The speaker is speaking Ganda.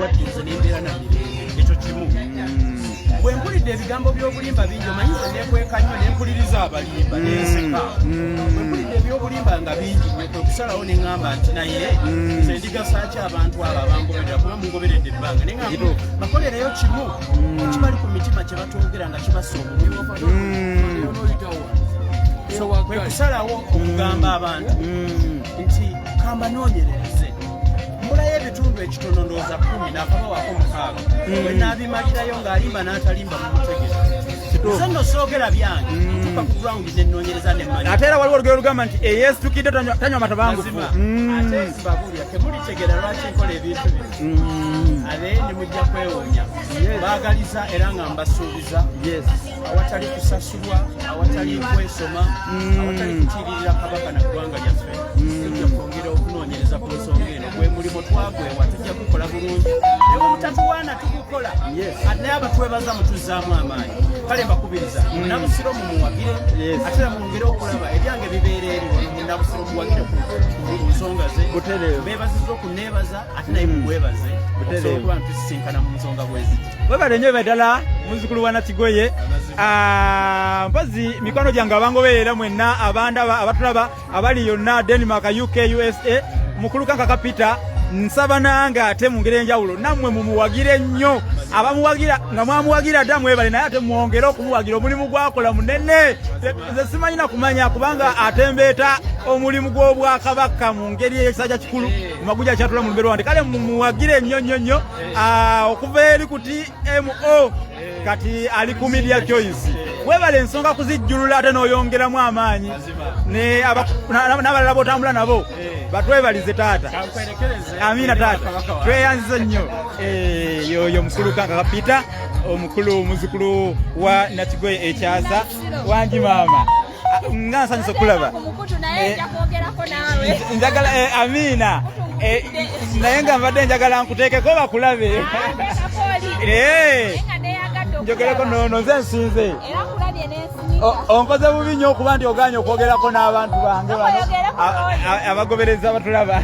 waddize n'embeera na mirembe ekyo kimu bwe mpulidde ebigambo by'obulimba bingi omanyize neekweka nnyo nempuliriza abalimba nenseka bwe mpulidde ebyobulimba nga bingi kwe kusalawo ne ŋŋamba nti naye nze ndigasaaki abantu abo abangoberera kuba mungoberedde ebbanga naye nga bakolereyo kimu kibali ku mitima kye batwogera nga kibassa omuliro kwe kusalawo okugamba abantu nti kambanoonyerereze mbulayo ebitundu ekitono ndowooza 10 n'akabawaako 6 bwe naabimalirayo ng'alimba n'atalimba mumutegera nze nno soogera byange tuka ku ground nennoonyereza nemmanya ate era waliwo olugero lugamba nti eyeesitukidde tanywa matabangufu ate sibabuulya temulitegera lwaki nkola ebintu bino abe ne mujja kwewuunya baagaliza era nga mbasuubiza awatali kusasulwa awatali kwesoma awatali kutiiririra kabaka na ggwanga lyaffe tujja kwongera okunoonyereza ku nsonga eno gwe mulimo twagwewa tujja kukola bulungi naye omutatuwaana tugukola ate naye abatwebaza mutuzzaamu amaanyi kale mbakubiriza Munnabusiro mumuwagire ate era mwongere okulaba ebyange bibeera eri wano Munnabusiro muwagire ku nsonga ze beebaziza okuneebaza ate naye mumwebaze okusobola okuba ntusisinkana mu nsonga bweziti webale nnyo ddala muzzukulu wa Nakigoye mpozi mikono gyange abangoberera mwenna abandaba abatulaba abali yonna Denmark UK USA mukulu Kankaka Peter nsaba nange ate mu ngeri enjawulo nammwe mumuwagire nnyo abamuwagira nga mwamuwagira dda mwebale naye ate mwongere okumuwagira omulimu gwakola munene nze simanyina kumanya kubanga atembeeta omulimu gw'obwakabaka mu ngeri ey'ekisajja kikulu mu maguja kyatula mu lugero wandi kale mumuwagire nnyo nnyo nnyo okuva eri ku TMO kati ali ku media choice webale ensonga kuzijjulula ate n'oyongeramu amaanyi n'abalala b'otambula nabo batwebalize taata amina taata tweyanziza nnyo yoyo mukulu Kankaka Peter omukulu muzzukulu wa Nakigoye ekyaza wangi maama nga nsanyusa okulaba njagala amina naye nga mbadde njagala nkuteekeko bakulabe njogereko nono nze nsinze onkoze bubi nnyo okuba nti oganye okwogerako n'abantu bange bano abagobereza batulaba